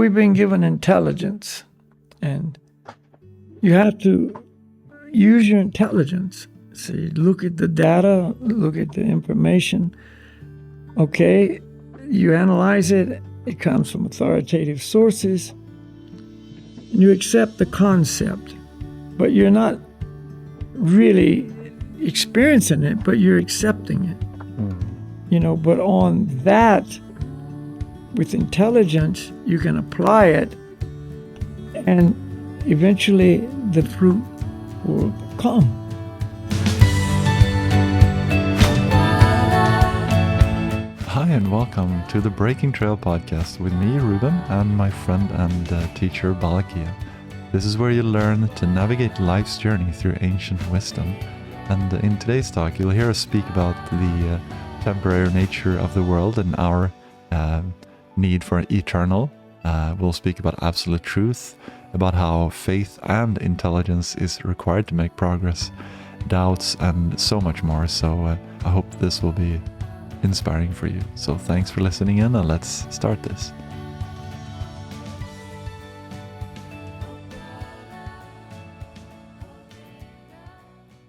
we've been given intelligence, and you have to use your intelligence. See, look at the data, look at the information. Okay, you analyze it, it comes from authoritative sources, and you accept the concept, but you're not really experiencing it, but you're accepting it. But on that, with intelligence, you can apply it, and eventually the fruit will come. Hi and welcome to the Breaking Trail podcast with me, Ruben, and my friend and teacher, Balakhilya. This is where you learn to navigate life's journey through ancient wisdom. And in today's talk, you'll hear us speak about the temporary nature of the world and our need for an eternal. We'll speak about absolute truth, about how faith and intelligence is required to make progress, doubts, and so much more. So I hope this will be inspiring for you. So thanks for listening in, and let's start this.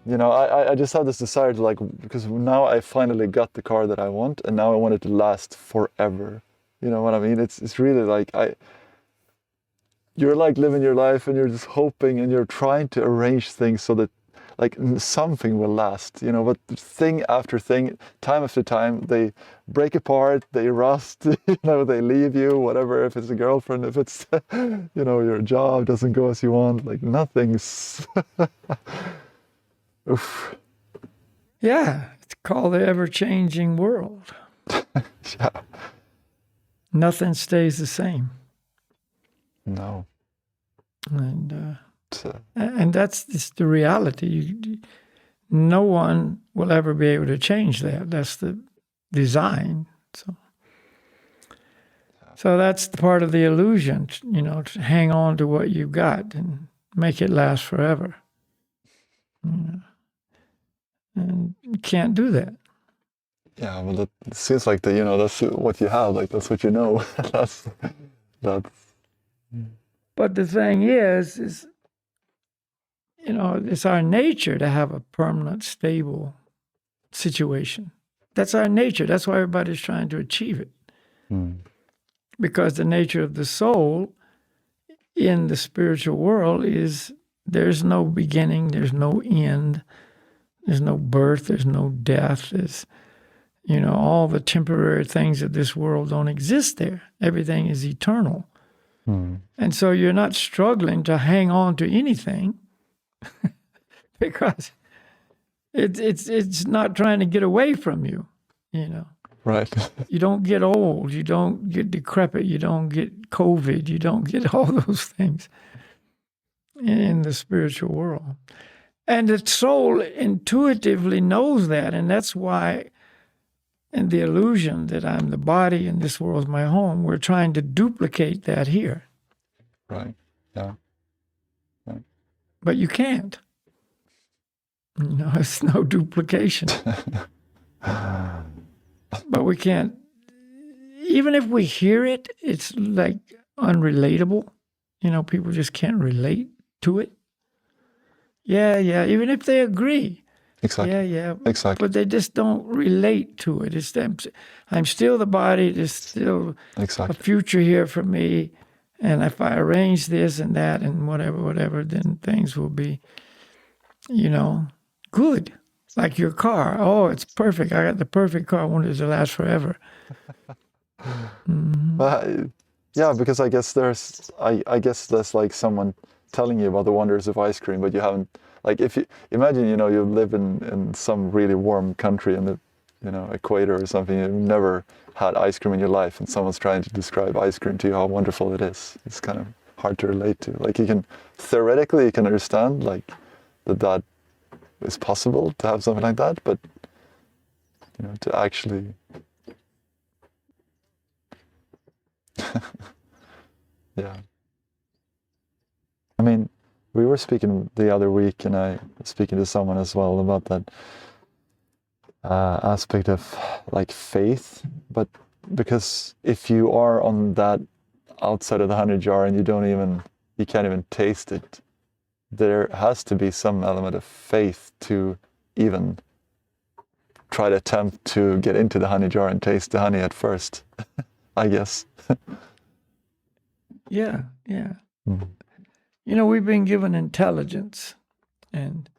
I just have this desire to because now I finally got the car that I want, and now I want it to last forever. You know what I mean? It's really you're living your life, and you're just hoping, and you're trying to arrange things so that something will last, but thing after thing, time after time, they break apart, they rust, they leave you, whatever, if it's a girlfriend, if it's, your job doesn't go as you want, nothing's, oof. Yeah, it's called the ever-changing world. Yeah. Nothing stays the same. No. And that's just the reality. No one will ever be able to change that. That's the design. So that's part of the illusion, to hang on to what you've got and make it last forever. And you can't do that. Yeah, well, it seems like that's what you have. That's what you know. that's. But the thing is it's our nature to have a permanent, stable situation. That's our nature. That's why everybody's trying to achieve it. Because the nature of the soul in the spiritual world is there's no beginning, there's no end, there's no birth, there's no death. There's, all the temporary things of this world don't exist there. Everything is eternal. And so you're not struggling to hang on to anything because it's not trying to get away from you, Right. You don't get old, you don't get decrepit, you don't get COVID, you don't get all those things in the spiritual world. And the soul intuitively knows that, and that's why in the illusion that I'm the body and this world's my home, we're trying to duplicate that here. Right. Yeah. Right. But you can't. It's no duplication. But we can't. Even if we hear it, it's unrelatable. People just can't relate to it. Yeah, even if they agree. Exactly. Yeah. Exactly. But they just don't relate to it. It's them. I'm still the body. There's still a future here for me. And if I arrange this and that and whatever, then things will be, good. Like your car. Oh, it's perfect. I got the perfect car. I want it to last forever. Yeah, because I guess there's someone telling you about the wonders of ice cream, but you haven't. If you imagine, you live in some really warm country in the, equator or something, you've never had ice cream in your life, and someone's trying to describe ice cream to you, how wonderful it is. It's kind of hard to relate to. Theoretically, you can understand, that is possible to have something like that, but, to actually... Yeah. I mean, we were speaking the other week, and I was speaking to someone as well about that aspect of faith, but because if you are on that outside of the honey jar and you can't even taste it, there has to be some element of faith to even try to attempt to get into the honey jar and taste the honey at first, I guess. Yeah. We've been given intelligence, and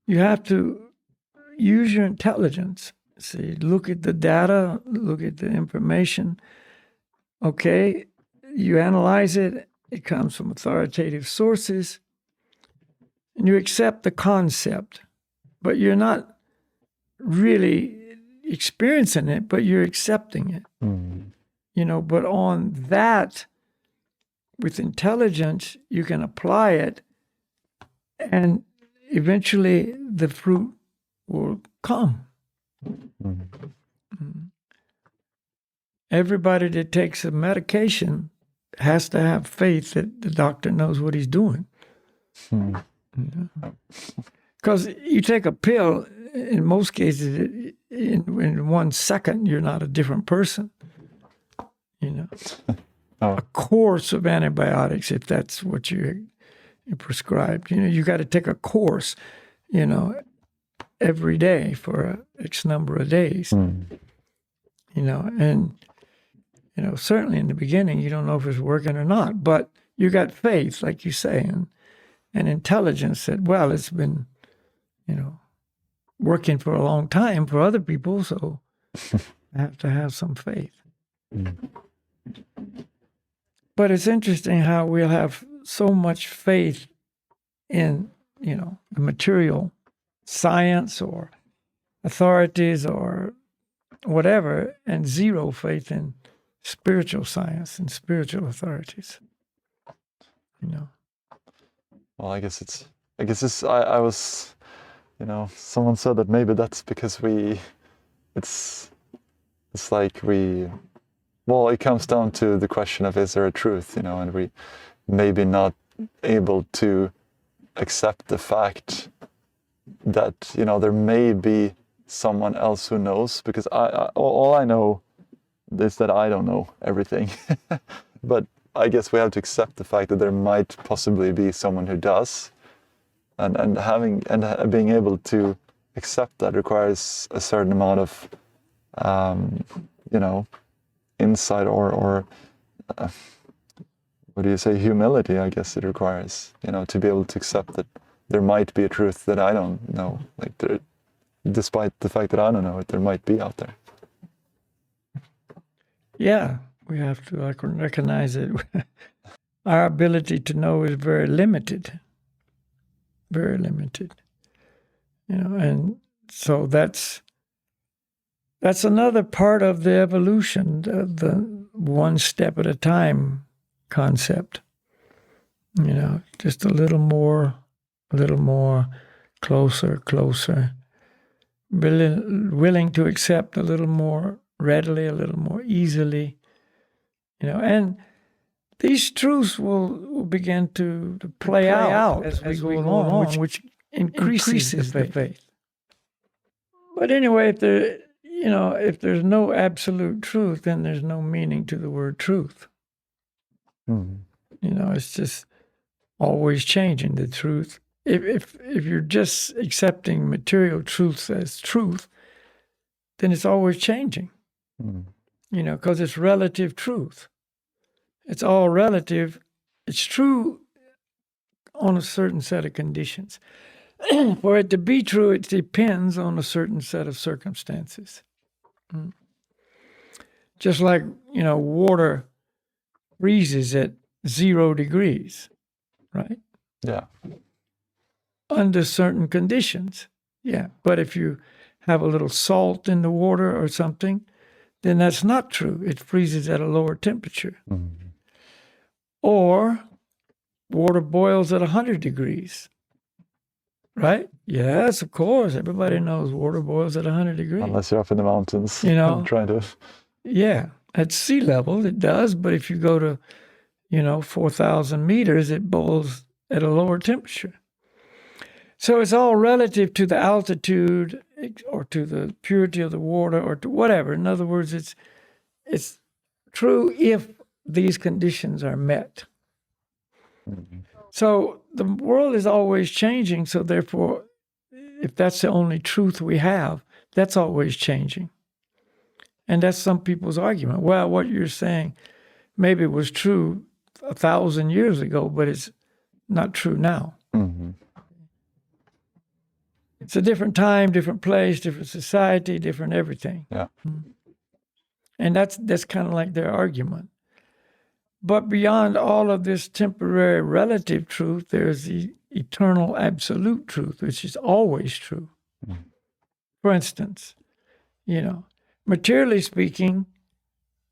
you have to use your intelligence. See, look at the data, look at the information. Okay, you analyze it, it comes from authoritative sources, and you accept the concept, but you're not really experiencing it, but you're accepting it. But on that, with intelligence, you can apply it, and eventually the fruit will come. Everybody that takes a medication has to have faith that the doctor knows what he's doing. Because you take a pill, in most cases, in 1 second, you're not a different person. A course of antibiotics, if that's what you're prescribed. You got to take a course, every day for X number of days. Certainly in the beginning, you don't know if it's working or not, but you got faith, like you say, and intelligence that, well, it's been, working for a long time for other people, so I have to have some faith. But it's interesting how we'll have so much faith in, the material science or authorities or whatever, and zero faith in spiritual science and spiritual authorities. Well, I guess I was, someone said that maybe that's because it's like it comes down to the question of, is there a truth, and we maybe not able to accept the fact that, there may be someone else who knows, because all I know is that I don't know everything. But I guess we have to accept the fact that there might possibly be someone who does, and being able to accept that requires a certain amount of insight or what do you say, humility, I guess it requires, to be able to accept that there might be a truth that I don't know, despite the fact that I don't know it, there might be out there. Yeah, we have to recognize it. Our ability to know is very limited. Very limited. And so that's another part of the evolution, the one step at a time concept. Just a little more, closer, willing to accept a little more readily, a little more easily, and these truths will begin to play out as we go along, which increases the faith. But anyway, if there's no absolute truth, then there's no meaning to the word truth. It's just always changing, the truth. If you're just accepting material truths as truth, then it's always changing. Because it's relative truth. It's all relative. It's true on a certain set of conditions. For it to be true, it depends on a certain set of circumstances. Just like, water freezes at 0 degrees, right? Yeah. Under certain conditions, yeah. But if you have a little salt in the water or something, then that's not true. It freezes at a lower temperature. Or water boils at 100 degrees, right? Yes, of course. Everybody knows water boils at 100 degrees. Unless you're up in the mountains, trying to... Yeah, at sea level it does, but if you go to, 4,000 meters, it boils at a lower temperature. So it's all relative to the altitude or to the purity of the water or to whatever. In other words, it's true if these conditions are met. So the world is always changing, so therefore, if that's the only truth we have, that's always changing. And that's some people's argument. Well, what you're saying maybe was true 1,000 years ago, but it's not true now. Mm-hmm. It's a different time, different place, different society, different everything. Yeah. And that's kind of like their argument. But beyond all of this temporary relative truth, there's the eternal absolute truth, which is always true. For instance, materially speaking,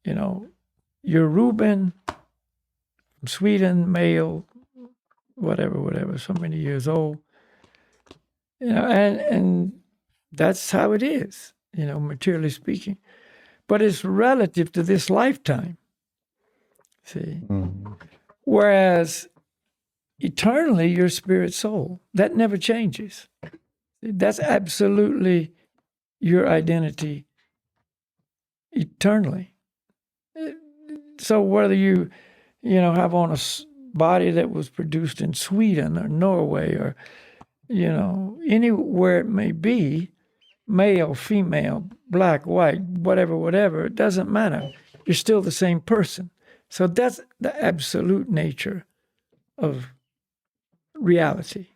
you're Reuben from Sweden, male, whatever, so many years old. And that's how it is, materially speaking. But it's relative to this lifetime. See? Whereas eternally, your spirit soul, that never changes. That's absolutely your identity eternally. So whether you have on a body that was produced in Sweden or Norway or, anywhere it may be, male, female, black, white, whatever, it doesn't matter. You're still the same person. So that's the absolute nature of reality.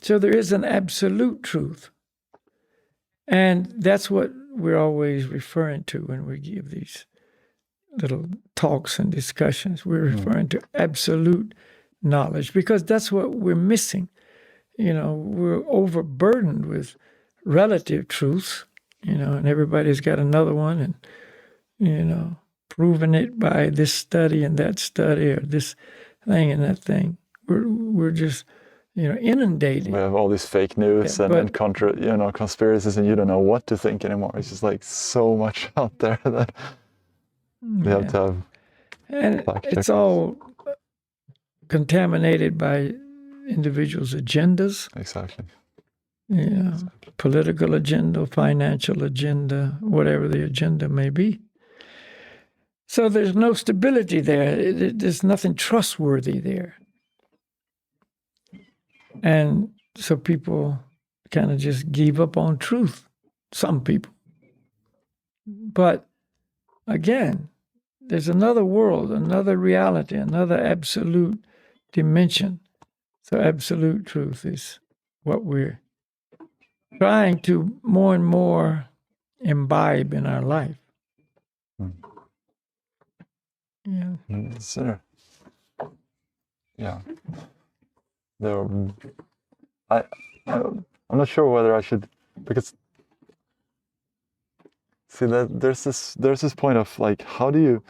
So there is an absolute truth. And that's what we're always referring to when we give these little talks and discussions. We're referring to absolute knowledge because that's what we're missing. We're overburdened with relative truths, and everybody's got another one and, proving it by this study and that study or this thing and that thing. We're just, inundated. We have all these fake news and conspiracies, and you don't know what to think anymore. It's just like so much out there that we have to have. And it's all contaminated by individuals' agendas. Exactly. Political agenda, financial agenda, whatever the agenda may be. So there's no stability there. There's nothing trustworthy there. And so people kind of just give up on truth, some people. But again, there's another world, another reality, another absolute dimension. So absolute truth is what we're trying to more and more imbibe in our life. Yeah. Sir. Yeah. I'm not sure whether I should, because see that there's this point of like, how do you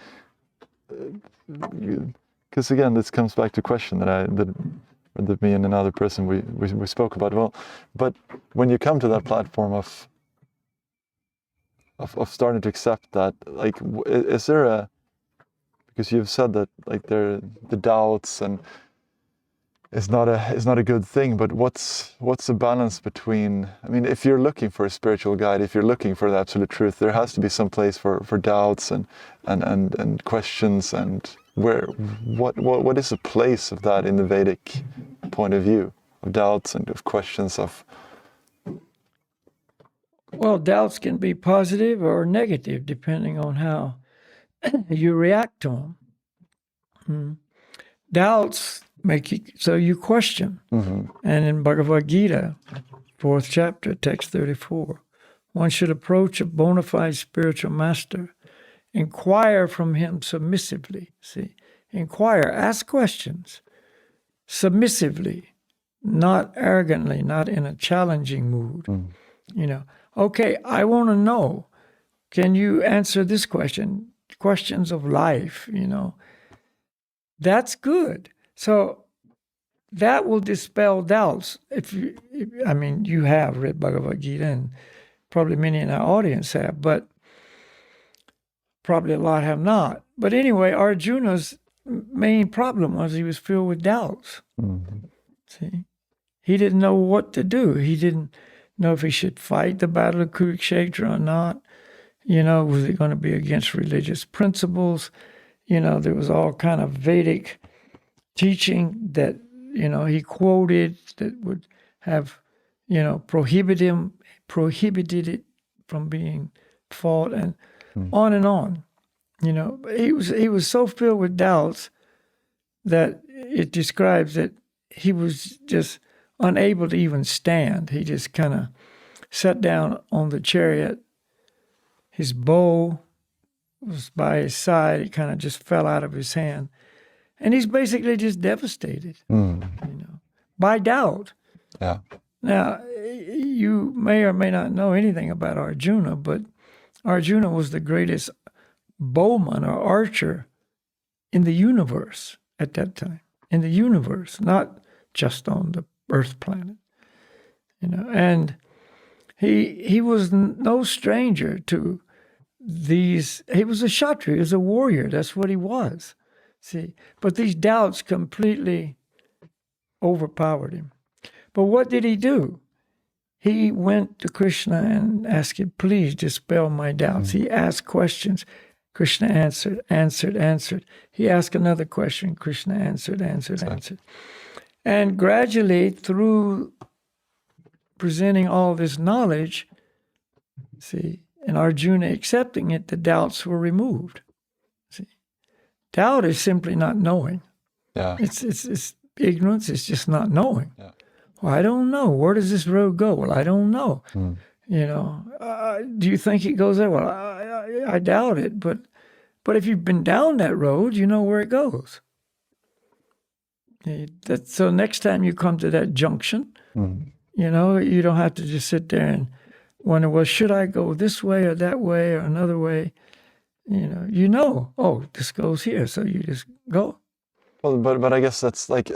because again this comes back to a question that me and another person we spoke about. Well, but when you come to that platform of starting to accept that, like, is there a, because you've said that like the doubts and it's not a good thing, but what's the balance between, I mean, if you're looking for a spiritual guide, if you're looking for the absolute truth, there has to be some place for doubts and questions, and what is the place of that in the Vedic point of view, of doubts and of questions of? Well, doubts can be positive or negative depending on how you react to them. Doubts make you, so you question. And in Bhagavad Gita, 4th chapter, text 34, one should approach a bona fide spiritual master, inquire from him submissively. See, inquire, ask questions submissively, not arrogantly, not in a challenging mood. Okay, I want to know, can you answer this question? Questions of life, That's good. So that will dispel doubts. You have read Bhagavad Gita, and probably many in our audience have, but probably a lot have not. But anyway, Arjuna's main problem was he was filled with doubts. See, he didn't know what to do. He didn't know if he should fight the battle of Kurukshetra or not. Was it going to be against religious principles? there was all kind of Vedic teaching that, he quoted that would have, prohibited it from being fought, and on and on. He was so filled with doubts that it describes that he was just unable to even stand. He just kind of sat down on the chariot. His bow was by his side. It kind of just fell out of his hand. And he's basically just devastated, by doubt. Yeah. Now, you may or may not know anything about Arjuna, but Arjuna was the greatest bowman or archer in the universe at that time. In the universe, not just on the Earth planet. And he was no stranger to these. He was a Kshatriya, he was a warrior. That's what he was. See, but these doubts completely overpowered him. But what did he do? He went to Krishna and asked him, please dispel my doubts. He asked questions. Krishna answered. He asked another question. Krishna answered. And gradually, through presenting all this knowledge, and Arjuna accepting it, the doubts were removed. Doubt is simply not knowing. Yeah. It's ignorance. It's just not knowing. Yeah. Well, I don't know. Where does this road go? Well, I don't know. Do you think it goes there? Well, I doubt it. But if you've been down that road, you know where it goes. So next time you come to that junction, you don't have to just sit there and wonder, well, should I go this way or that way or another way? Oh, this goes here, so you just go. Well, but I guess that's like,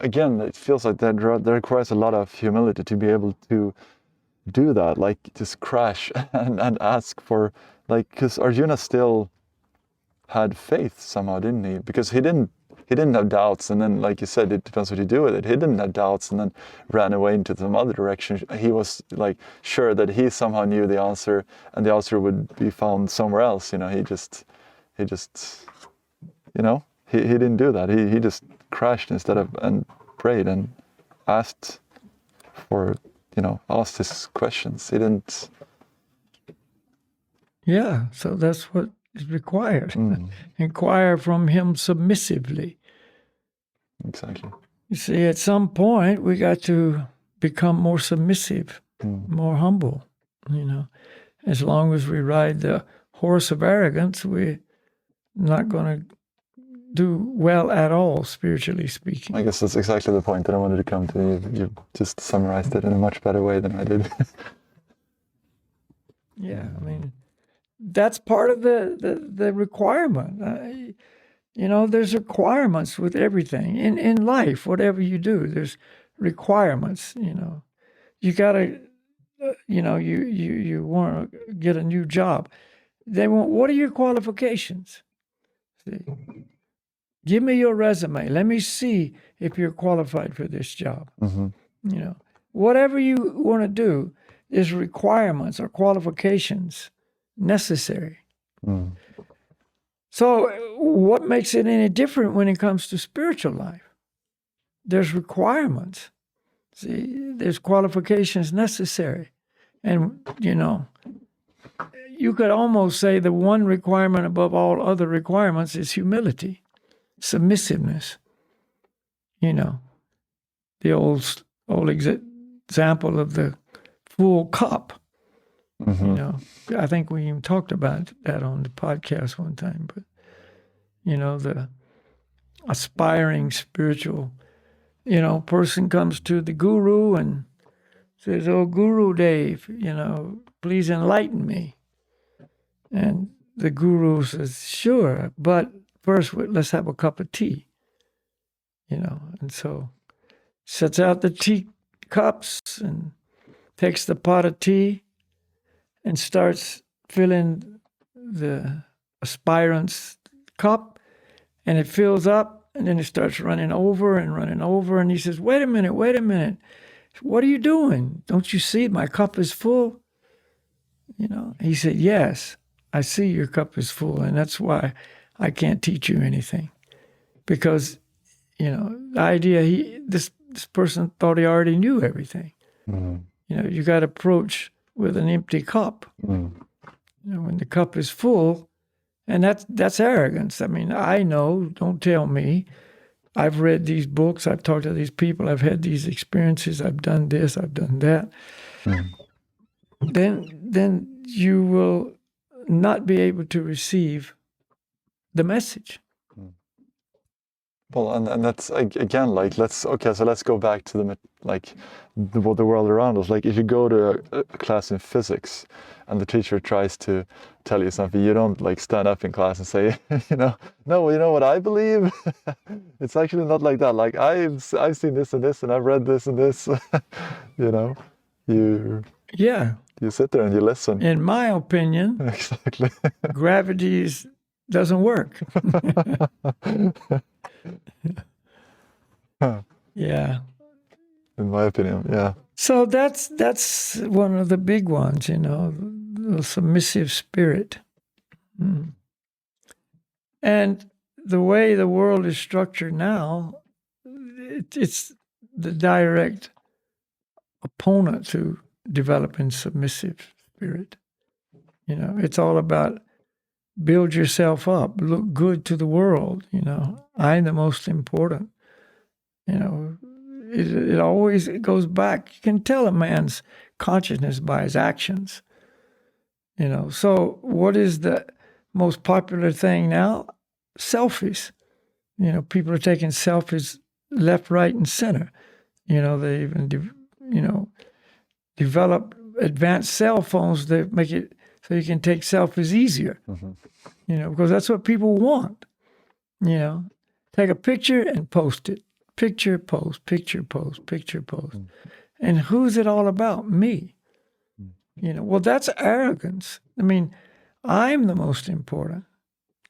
again, it feels like that requires a lot of humility to be able to do that, like just crash and ask for, like, because Arjuna still had faith somehow, didn't he? Because he didn't have doubts, and then, like you said, it depends what you do with it. He didn't have doubts and then ran away into some other direction. He was like sure that he somehow knew the answer, and the answer would be found somewhere else. He just he didn't do that. He just crashed instead of, and prayed and asked for, asked his questions. He didn't. Yeah, so that's what is required. Inquire from him submissively. Exactly. You see, at some point, we got to become more submissive, more humble. As long as we ride the horse of arrogance, we're not going to do well at all, spiritually speaking. I guess that's exactly the point that I wanted to come to. You just summarized it in a much better way than I did. Yeah, that's part of the requirement. There's requirements with everything. In life, whatever you do, there's requirements. You got to, you want to get a new job. They want, what are your qualifications? See? Give me your resume. Let me see if you're qualified for this job. Whatever you want to do, there's requirements or qualifications necessary. So what makes it any different when it comes to spiritual life? There's requirements. See, there's qualifications necessary. And, you could almost say the one requirement above all other requirements is humility, submissiveness. The old example of the full cup. I think we even talked about that on the podcast one time. But, the aspiring spiritual, person comes to the guru and says, "Oh, Guru Dev, please enlighten me." And the guru says, "Sure, but first let's have a cup of tea." And so sets out the tea cups and takes the pot of tea and starts filling the aspirant's cup, and it fills up, and then it starts running over. And he says, wait a minute. What are you doing? Don't you see my cup is full? He said, yes, I see your cup is full, and that's why I can't teach you anything. Because, the idea this person thought he already knew everything. You got to approach with an empty cup. When the cup is full, and that's arrogance. I mean, I know, don't tell me. I've read these books, I've talked to these people, I've had these experiences, I've done this, I've done that. Then you will not be able to receive the message. Well, and that's again, like, so let's go back to the world around us. Like, if you go to a class in physics and the teacher tries to tell you something, you don't like stand up in class and say, no, you know what I believe? It's actually not like that. Like, I've seen this and this, and I've read this and this. You sit there and you listen. In my opinion, Exactly. gravity doesn't work. Yeah. In my opinion, yeah. So that's one of the big ones, the submissive spirit. And the way the world is structured now, it's the direct opponent to developing submissive spirit. It's all about build yourself up, look good to the world. I'm the most important. It always goes back. You can tell a man's consciousness by his actions. So what is the most popular thing now? Selfies. People are taking selfies left, right, and center. They even develop advanced cell phones that make it so you can take selfies easier. Because that's what people want. Take a picture and post it. Picture, post, picture, post, picture, post. And who's it all about? Me. Well, that's arrogance. I mean, I'm the most important.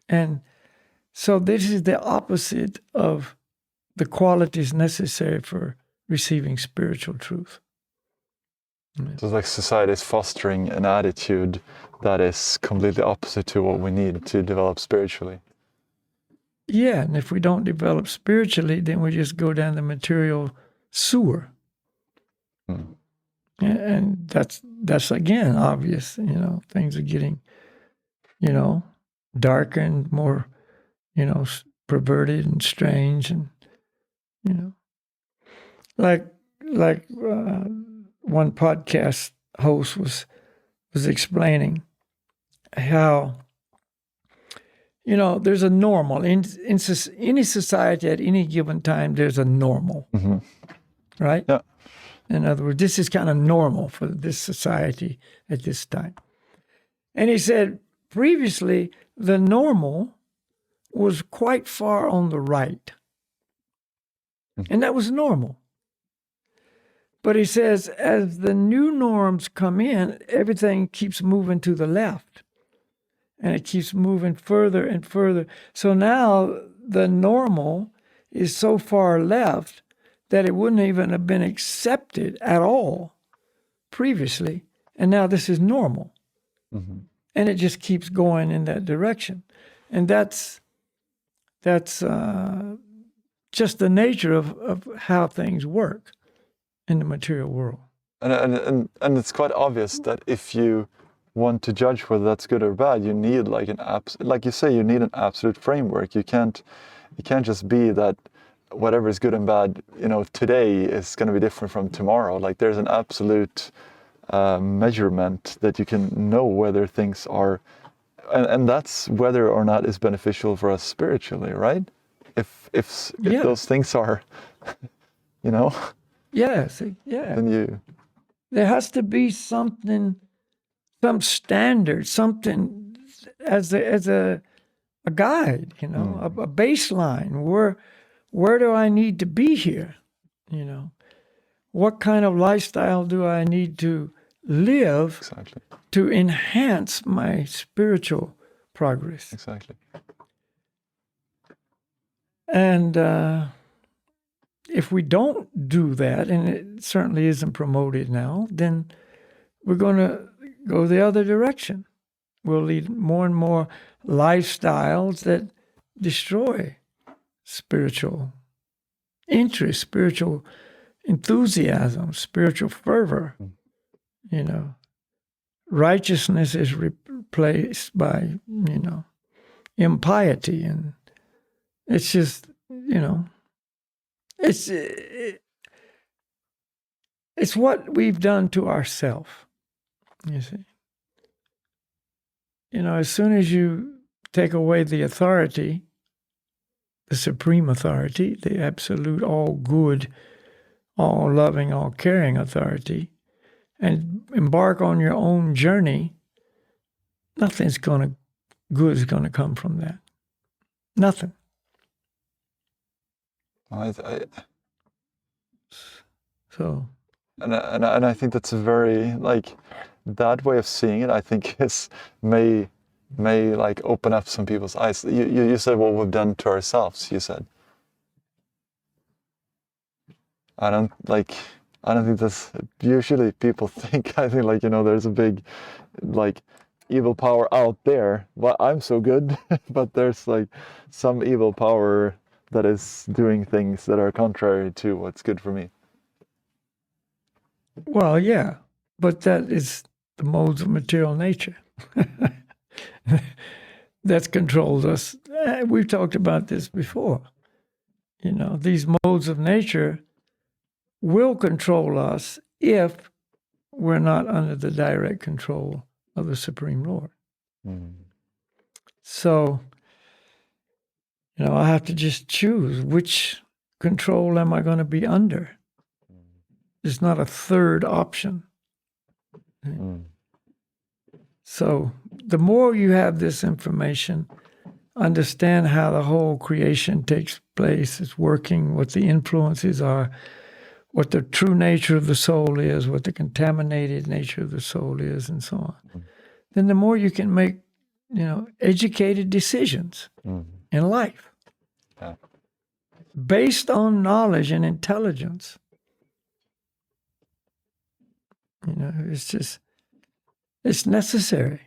And so this is the opposite of the qualities necessary for receiving spiritual truth. So it's like society is fostering an attitude that is completely opposite to what we need to develop spiritually. Yeah, and if we don't develop spiritually, then we just go down the material sewer. And that's again obvious. Things are getting, darker and more, perverted and strange, and like one podcast host was explaining how. There's a normal. In any society at any given time, there's a normal, right? Yeah. In other words, this is kind of normal for this society at this time. And he said, previously, the normal was quite far on the right. And that was normal. But he says, as the new norms come in, everything keeps moving to the left. And it keeps moving further and further. So now the normal is so far left that it wouldn't even have been accepted at all previously. And now this is normal. And it just keeps going in that direction. And that's just the nature of how things work in the material world. And it's quite obvious that if you want to judge whether that's good or bad, you need like you say, you need an absolute framework. You can't just be that whatever is good and bad, today is going to be different from tomorrow. Like, there's an absolute measurement that you can know whether things are, and that's whether or not it's beneficial for us spiritually, right? If those things are, Yes, yeah. then there has to be something. Some standard, something as a guide, a baseline. Where do I need to be here? What kind of lifestyle do I need to live exactly. to enhance my spiritual progress? Exactly. And if we don't do that, and it certainly isn't promoted now, then we're going to go the other direction. We'll lead more and more lifestyles that destroy spiritual interest, spiritual enthusiasm, spiritual fervor. Righteousness is replaced by, impiety. And it's just, it's what we've done to ourselves, you see. As soon as you take away the authority, the supreme authority, the absolute all good, all loving, all caring authority, and embark on your own journey, nothing's good is going to come from that. Nothing. So. And I think that's a very, like, that way of seeing it, I think may like open up some people's eyes. You said what we've done to ourselves, you said. I don't think that's usually people think. I think, like, there's a big, like, evil power out there. Well, I'm so good, but there's like some evil power that is doing things that are contrary to what's good for me. Well, yeah, but that is the modes of material nature. That's controlled us. We've talked about this before. These modes of nature will control us if we're not under the direct control of the Supreme Lord. So, I have to just choose which control am I going to be under. There's not a third option. So the more you have this information, understand how the whole creation takes place, it's working, what the influences are, what the true nature of the soul is, what the contaminated nature of the soul is, and so on, then the more you can make, educated decisions in life based on knowledge and intelligence. It's necessary.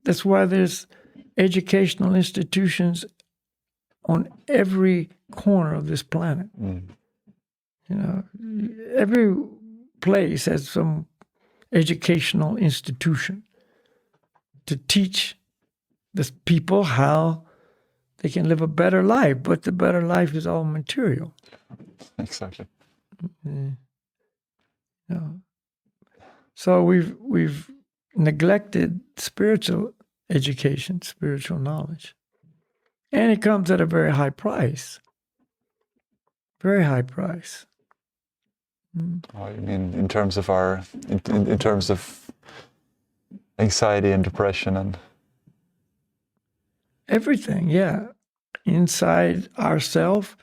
That's why there's educational institutions on every corner of this planet. Every place has some educational institution to teach the people how they can live a better life, but the better life is all material. Exactly. So we've neglected spiritual education, spiritual knowledge. And it comes at a very high price. Very high price. Oh, you mean in terms of in terms of anxiety and depression and everything, yeah. Inside ourselves,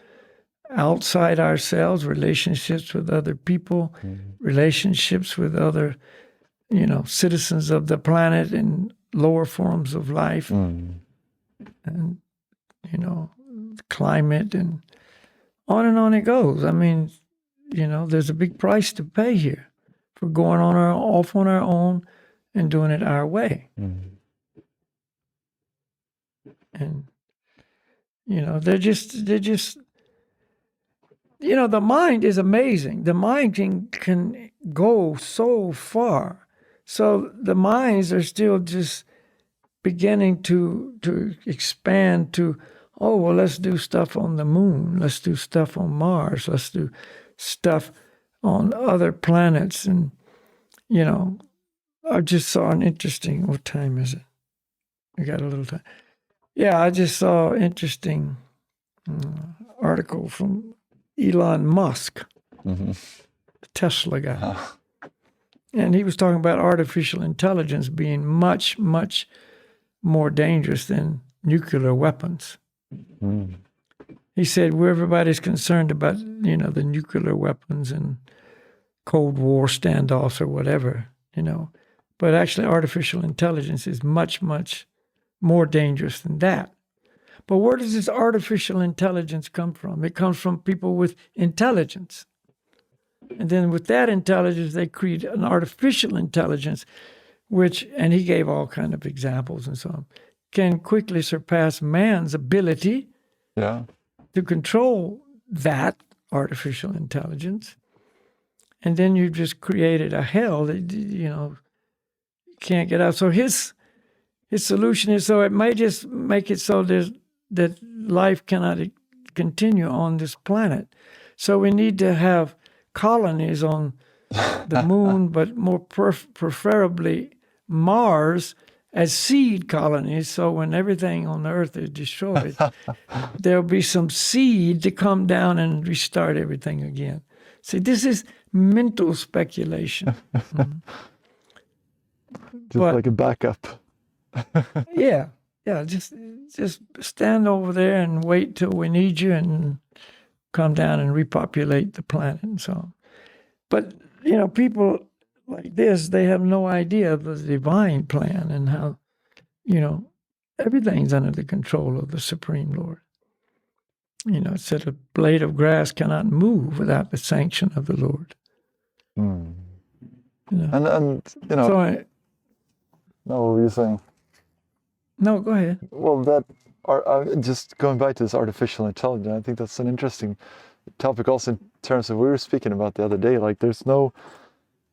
outside ourselves, relationships with other people, relationships with other, citizens of the planet and lower forms of life, and, climate, and on it goes. I mean, there's a big price to pay here for going off on our own and doing it our way. And, they're just, the mind is amazing. The mind can go so far. So the minds are still just beginning to expand to, let's do stuff on the moon. Let's do stuff on Mars. Let's do stuff on other planets. And, I just saw an interesting, what time is it? I got a little time. Yeah, I just saw an interesting article from Elon Musk, the Tesla guy. And he was talking about artificial intelligence being much, much more dangerous than nuclear weapons. He said, where everybody's concerned about, the nuclear weapons and Cold War standoffs or whatever, but actually artificial intelligence is much, much more dangerous than that. But where does this artificial intelligence come from? It comes from people with intelligence. And then with that intelligence, they create an artificial intelligence, and he gave all kinds of examples and so on, can quickly surpass man's ability Yeah. to control that artificial intelligence. And then you just created a hell that, you can't get out. So his solution is, so it may just make it so that life cannot continue on this planet. So we need to have colonies on the moon, but more preferably Mars as seed colonies. So when everything on the Earth is destroyed, there'll be some seed to come down and restart everything again. See, this is mental speculation. Just like a backup. Yeah, just stand over there and wait till we need you and come down and repopulate the planet and so on. But, people like this, they have no idea of the divine plan and how, everything's under the control of the Supreme Lord. It said a blade of grass cannot move without the sanction of the Lord. Mm. And So no, what were you saying? No, go ahead. Well, just going back to this artificial intelligence, I think that's an interesting topic also in terms of we were speaking about the other day. Like, there's no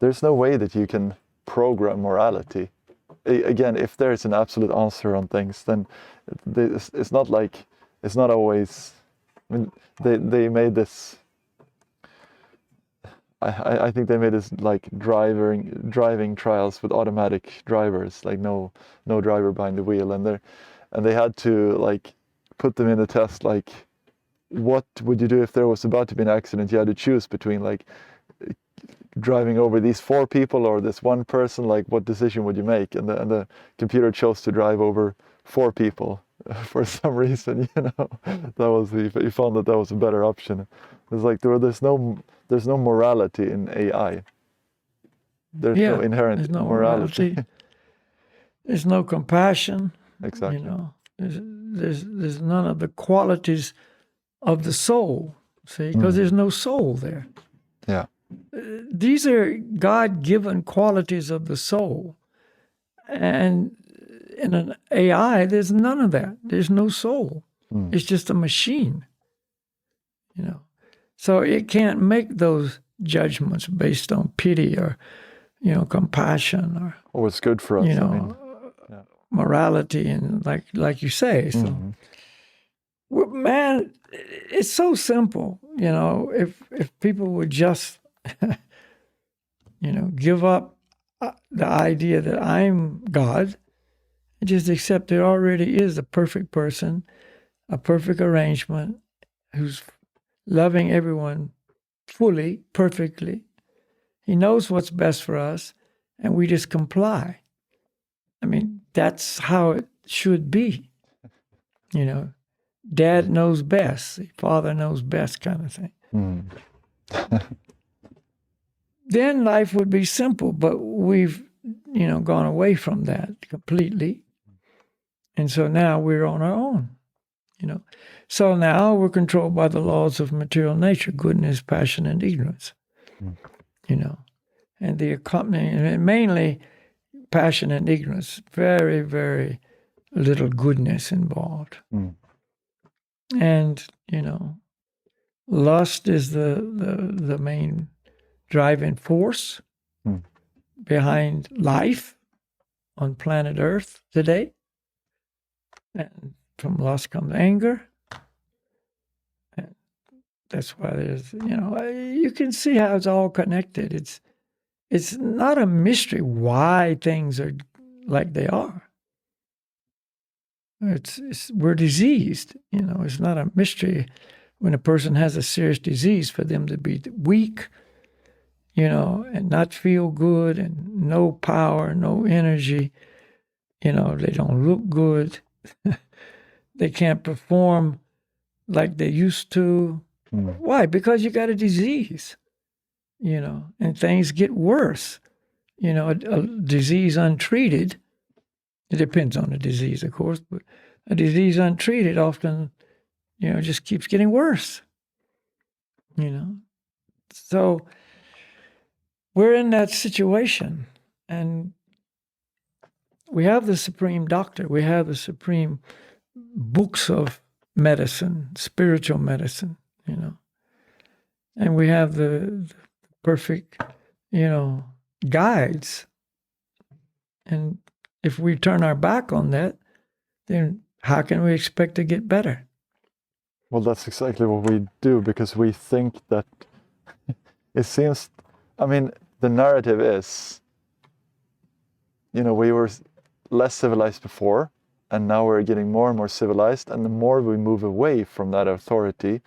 way that you can program morality. Again, if there's an absolute answer on things, then it's not always. I mean, they made this. I think they made this like driving trials with automatic drivers, like no driver behind the wheel, and they had to like put them in a test, like what would you do if there was about to be an accident? You had to choose between like driving over these 4 people or this one person. Like, what decision would you make? And the computer chose to drive over 4 people for some reason. That was he found that was a better option. It's like there's no morality in AI. There's no inherent morality. There's no compassion. Exactly. There's none of the qualities of the soul. See, because there's no soul there. Yeah. These are God-given qualities of the soul, and in an AI, there's none of that. There's no soul. It's just a machine. So it can't make those judgments based on pity or, compassion or what's good for us. morality and like you say. So, man, it's so simple. If people would just, give up the idea that I'm God and just accept there already is a perfect person, a perfect arrangement who's loving everyone fully, perfectly. He knows what's best for us, and we just comply. I mean, that's how it should be. Dad knows best, father knows best kind of thing. Then life would be simple, but we've, gone away from that completely. And so now we're on our own, So now we're controlled by the laws of material nature, goodness, passion, and ignorance, and the accompanying, and mainly passion and ignorance, very, very little goodness involved. And, lust is the main driving force behind life on planet Earth today. And from lust comes anger. And that's why there's, you can see how it's all connected. It's not a mystery why things are like they are. We're diseased, it's not a mystery when a person has a serious disease for them to be weak, and not feel good and no power, no energy, they don't look good. They can't perform like they used to. Why? Because you got a disease, and things get worse. A disease untreated, it depends on the disease, of course, but a disease untreated often, just keeps getting worse, So we're in that situation, and we have the supreme doctor. We have the supreme books of medicine, spiritual medicine, and we have the perfect, guides. And if we turn our back on that, then how can we expect to get better? Well, that's exactly what we do, because we think that it seems, the narrative is, we were less civilized before, and now we're getting more and more civilized, and the more we move away from that authority,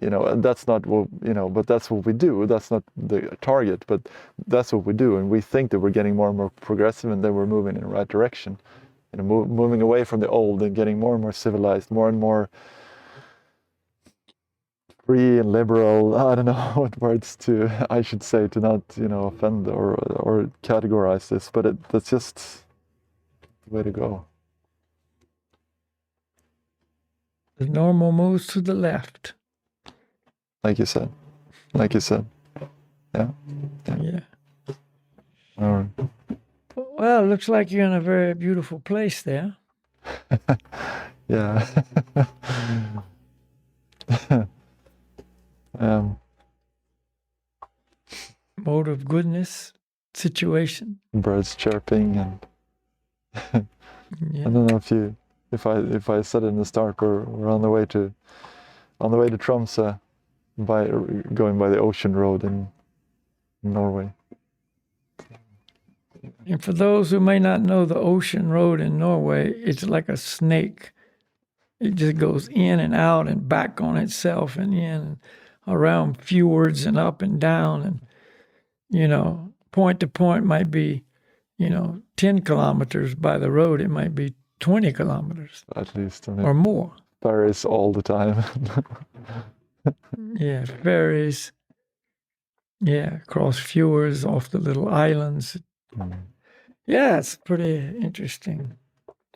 and that's not what, but that's what we do. That's not the target, but that's what we do. And we think that we're getting more and more progressive, and then we're moving in the right direction, moving away from the old and getting more and more civilized, more and more free and liberal. I don't know what words I should say to not, offend or categorize this, but that's just the way to go. The normal moves to the left. Like you said. Yeah. All right. Well, it looks like you're in a very beautiful place there. Yeah. Mode of goodness situation. Birds chirping, and I don't know if I said it in the start, we're on the way to Tromsø, going by the ocean road in Norway. And for those who may not know the ocean road in Norway, it's like a snake. It just goes in and out and back on itself and in and around fjords and up and down. And, point to point might be, 10 kilometers by the road. It might be 20 kilometers. At least. Or more. Ferries all the time. Yeah, ferries. Yeah, across fjords, off the little islands. Yeah, it's a pretty interesting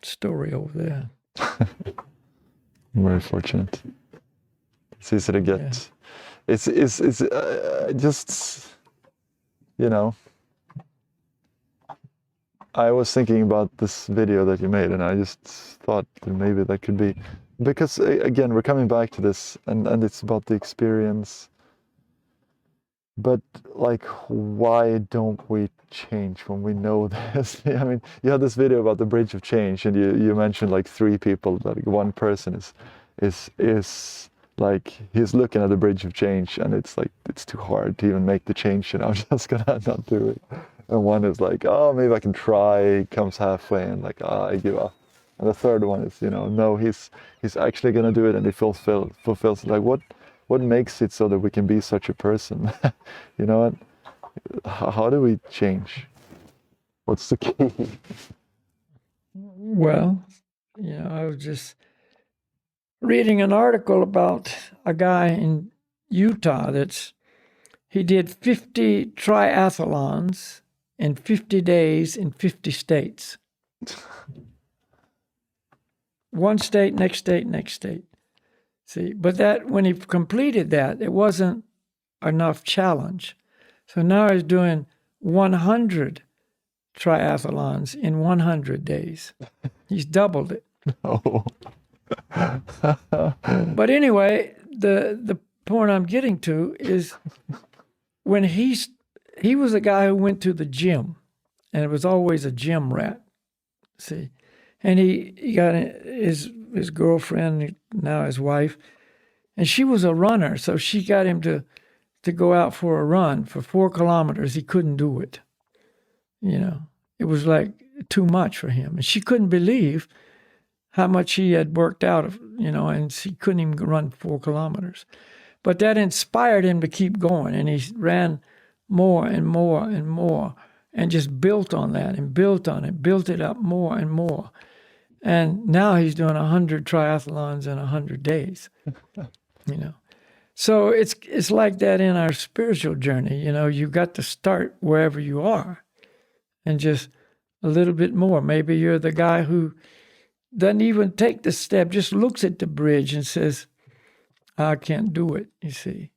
story over there. I'm very fortunate. It's easy to get. Yeah. It's just, I was thinking about this video that you made, and I just thought that maybe that could be, because again, we're coming back to this, and it's about the experience. But like, why don't we change when we know this? You had this video about the bridge of change, and you mentioned like 3 people, like one person is like, he's looking at the bridge of change, and it's like, it's too hard to even make the change, and I'm just gonna not do it. And one is like, oh, maybe I can try, comes halfway, and like, I give up. And the third one is, no, he's actually gonna do it, and he fulfills it. Like, what makes it so that we can be such a person? How do we change? What's the key? Well, I was just reading an article about a guy in Utah he did 50 triathlons in 50 days in 50 states. One state, next state, next state. See, but when he completed that, it wasn't enough challenge. So now he's doing 100 triathlons in 100 days. He's doubled it. Oh. But anyway, the point I'm getting to is when he was a guy who went to the gym, and it was always a gym rat. See, and he got his girlfriend, now his wife, and she was a runner, so she got him to go out for a run for 4 kilometers. He couldn't do it. It was like too much for him, and she couldn't believe how much he had worked out, and he couldn't even run 4 kilometers. But that inspired him to keep going, and he ran more and more and more, and just built on that and built on it, built it up more and more. And now he's doing 100 triathlons in 100 days, So it's like that in our spiritual journey. You've got to start wherever you are and just a little bit more. Maybe you're the guy who doesn't even take the step, just looks at the bridge and says, I can't do it, you see.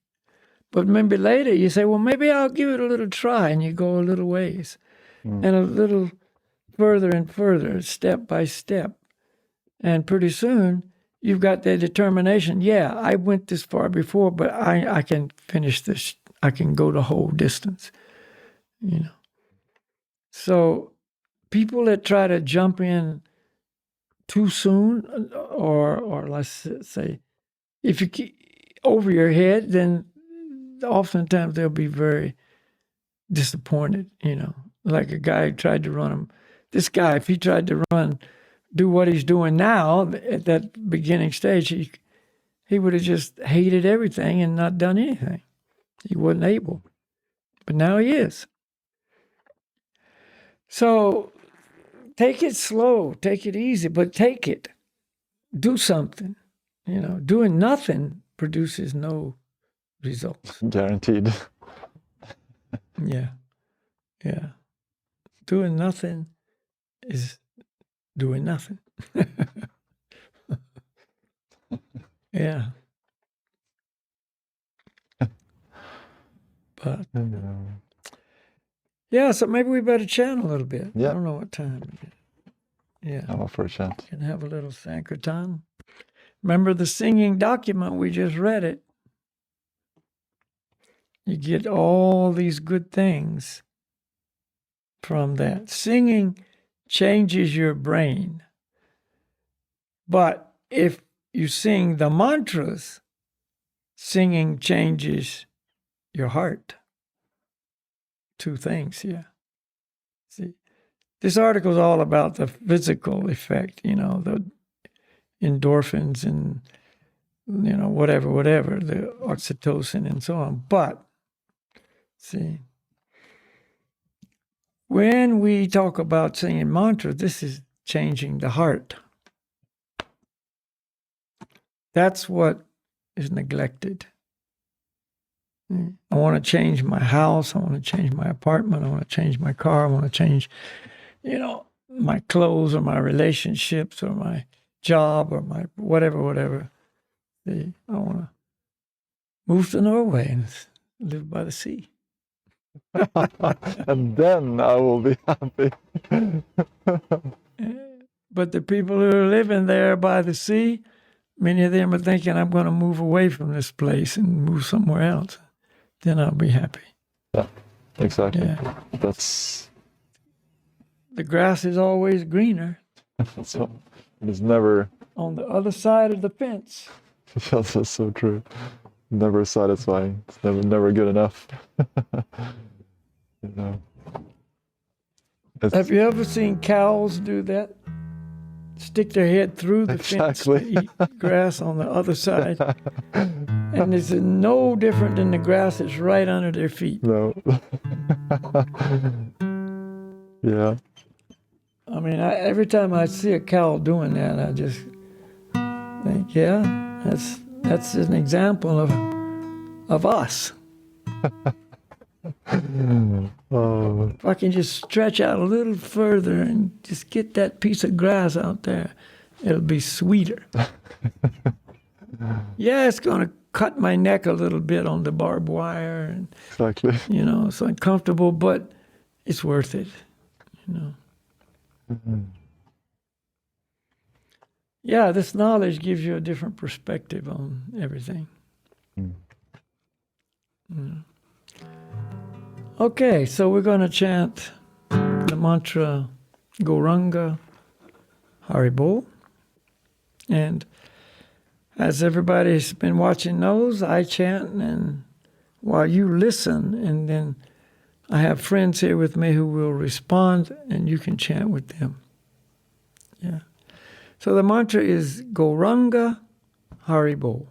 But maybe later you say, well, maybe I'll give it a little try, and you go a little ways and a little further and further, step by step. And pretty soon you've got that determination. Yeah, I went this far before, but I can finish this. I can go the whole distance. So people that try to jump in too soon, or let's say, if you keep over your head, then oftentimes they'll be very disappointed. Like a guy who tried to run him. This guy, if he tried to do what he's doing now at that beginning stage, he would have just hated everything and not done anything. He wasn't able. But now he is. So take it slow, take it easy, but take it. Do something. Doing nothing produces no results. Guaranteed. Yeah. Doing nothing is doing nothing. Yeah. But yeah, so maybe we better chant a little bit. Yeah. I don't know what time it is. Yeah. I'm up for a chant. Can have a little Sankirtan. Remember the singing document, we just read it. You get all these good things from that. Singing changes your brain. But if you sing the mantras, singing changes your heart. Two things here. See, this article is all about the physical effect, the endorphins and, whatever, the oxytocin and so on. But, see, when we talk about singing mantra, this is changing the heart. That's what is neglected. I want to change my house. I want to change my apartment. I want to change my car. I want to change, my clothes or my relationships or my job or my whatever. I want to move to Norway and live by the sea. And then I will be happy. But the people who are living there by the sea, many of them are thinking, I'm going to move away from this place and move somewhere else. Then I'll be happy. Yeah, exactly. Yeah. That's the grass is always greener. So it's never on the other side of the fence. That's so true. Never satisfying. It's never good enough. Have you ever seen cows do that? Stick their head through the fence to eat grass on the other side. And it's no different than the grass that's right under their feet. No. Yeah. I mean, every time I see a cow doing that, I just think, yeah, that's an example of us. Oh. If I can just stretch out a little further and just get that piece of grass out there, it'll be sweeter. Yeah, it's going to cut my neck a little bit on the barbed wire. And, exactly. It's uncomfortable, but it's worth it, Mm-hmm. Yeah, this knowledge gives you a different perspective on everything. Okay, so we're going to chant the mantra Gauranga Haribol. And as everybody's been watching knows, I chant and while you listen, and then I have friends here with me who will respond, and you can chant with them. Yeah. So the mantra is Gauranga Haribol.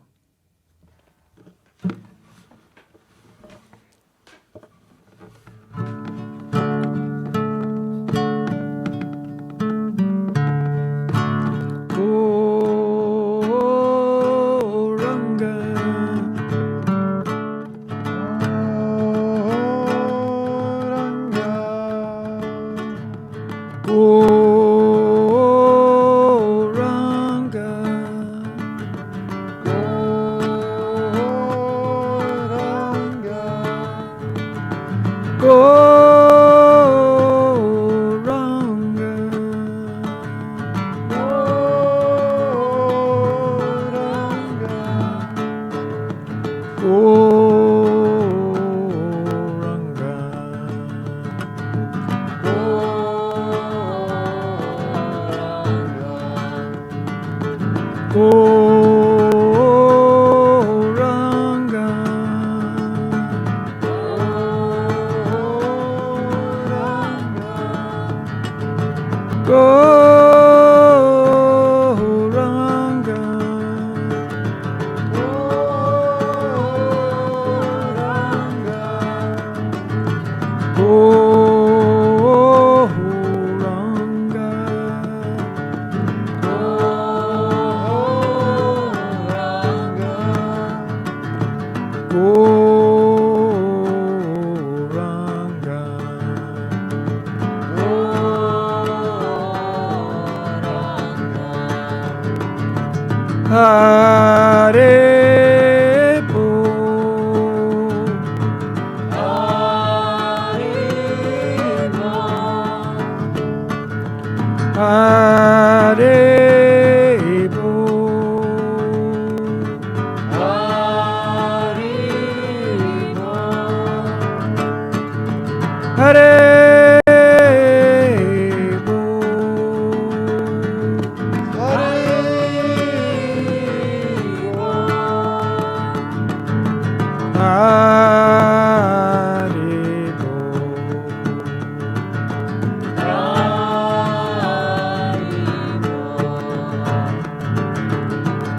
Goranga. Goranga. Goranga. Hare Bo. Hare Bo. Hare Bo. Hare Bo.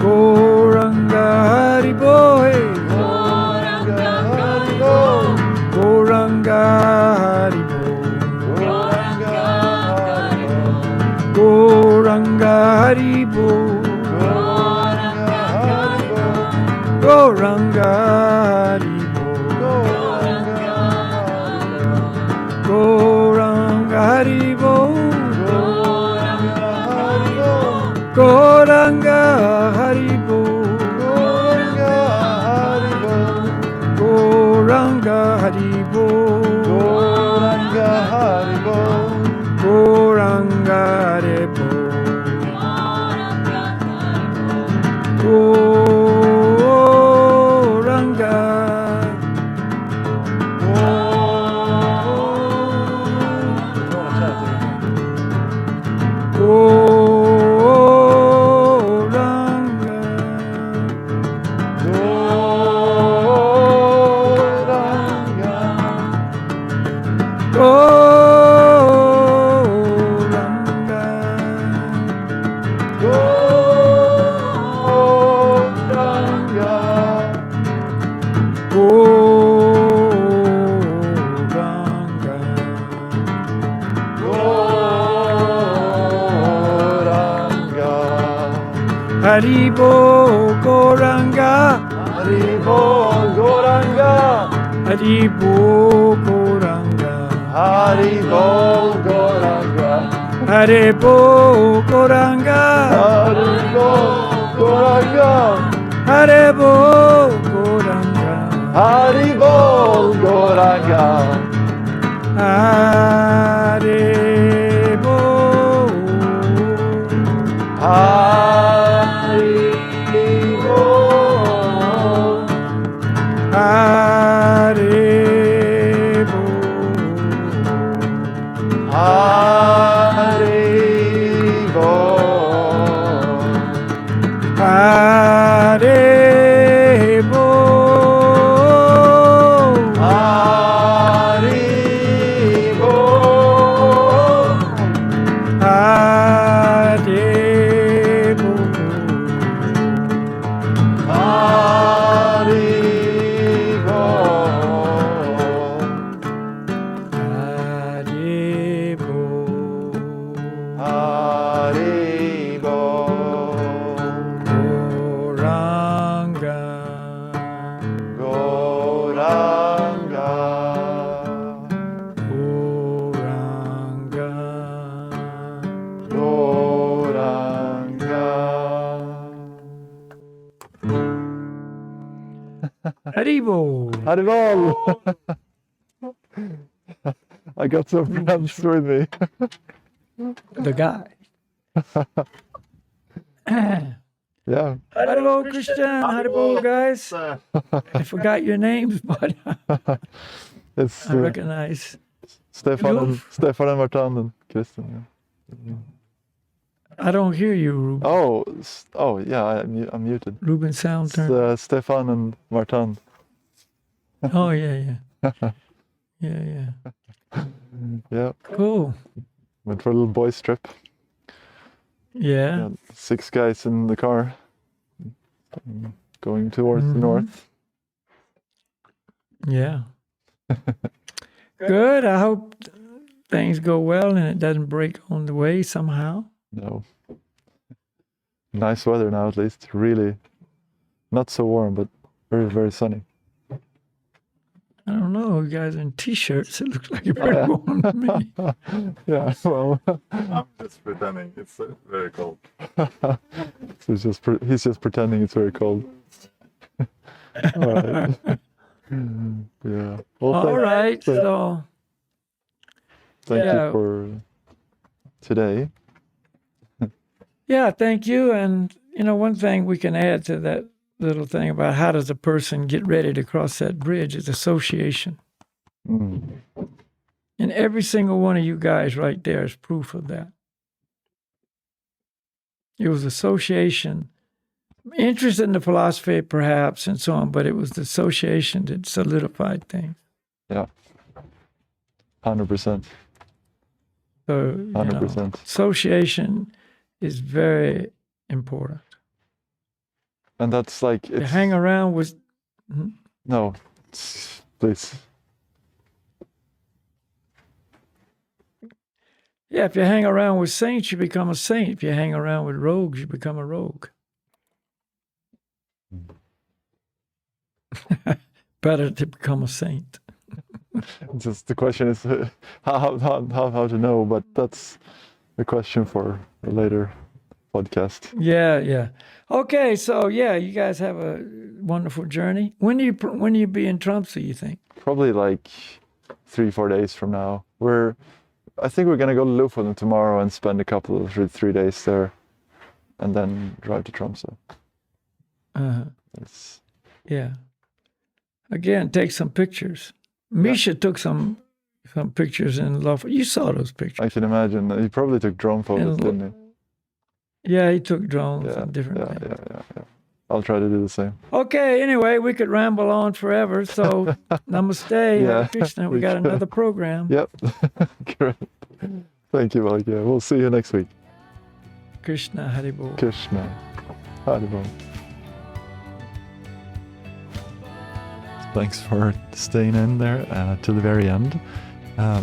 Goranga Hari Bo. Goranga Hari Bo. Goranga Hari Bo. Goranga Hari Bo. Goranga Hari Bo. Goranga Hari Bo. Goranga Hari Bo. Goranga Hari Bo. Goranga. Haribo Goranga. Haribo Goranga. Haribo Goranga. Haribo Goranga. Haribo Goranga. Haribo Goranga. Haribo Goranga. Haribo Goranga. Haribo. Haribo. Haribo. Haribo. Haribo. Haribo. Haribo. Goranga. Goranga. Goranga. Goranga. Haribo. Haribo. I got some friends with me. The guy. Yeah. Haribo, Christian. Haribo, guys. I forgot your names, but It's I recognize. Stefan Ulf. and Martin and Christian. Yeah. I don't hear you, Ruben. Oh, yeah, I'm muted. Ruben sound It's turn. Stefan and Martin. Oh, yeah. Yeah. Yeah. Cool. Went for a little boys trip. Yeah. Yeah, 6 guys in the car. Going towards the north. Yeah. Good. I hope things go well and it doesn't break on the way somehow. No. Nice weather now, at least. Really not so warm, but very, very sunny. I don't know. You guys in t-shirts. It looks like you're pretty warm to me. Yeah, well, I'm just pretending it's very cold. so he's just pretending it's very cold. All right. Yeah. Well, All right. So, thank you for today. yeah, thank you. And, one thing we can add to that little thing about how does a person get ready to cross that bridge is association. And every single one of you guys right there is proof of that. It was association, interest in the philosophy perhaps and so on, but it was the association that solidified things. Yeah. 100%. So, 100%. association is very important. And that's like To hang around with. No, please. Yeah, if you hang around with saints, you become a saint. If you hang around with rogues, you become a rogue. Better to become a saint. Just the question is how to know, but that's a question for a later podcast. Yeah. Okay, so you guys have a wonderful journey. When do you be in Tromsø, you think? Probably like 3-4 days from now. I think we're gonna go to Lofoten tomorrow and spend a couple of 3 days there, and then drive to Tromsø. Yeah. Again, take some pictures. Misha took some pictures in Lofoten. You saw those pictures. I can imagine. He probably took drone photos, didn't he? Yeah, he took drones and different things. Yeah. I'll try to do the same. Okay, anyway, we could ramble on forever. So, namaste, Hare Krishna. We got another program. Yep. Great. Thank you, Balakhilya. We'll see you next week. Krishna Haribol. Krishna Haribol. Thanks for staying in there to the very end.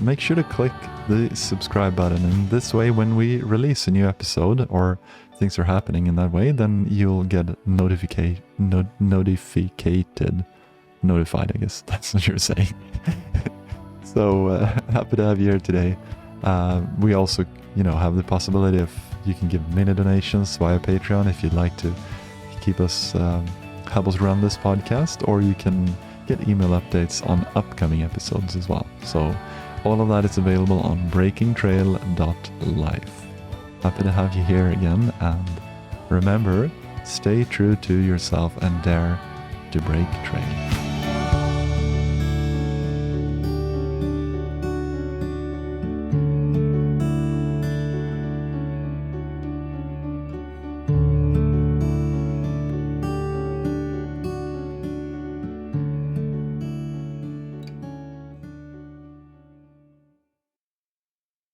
Make sure to click the subscribe button, and this way when we release a new episode or things are happening in that way, then you'll get notified, I guess that's what you're saying. So happy to have you here today. We also have the possibility of you can give mini donations via Patreon if you'd like to keep us help us run this podcast, or you can get email updates on upcoming episodes as well. So all of that is available on breakingtrail.life. Happy to have you here again, and remember, stay true to yourself and dare to break trail.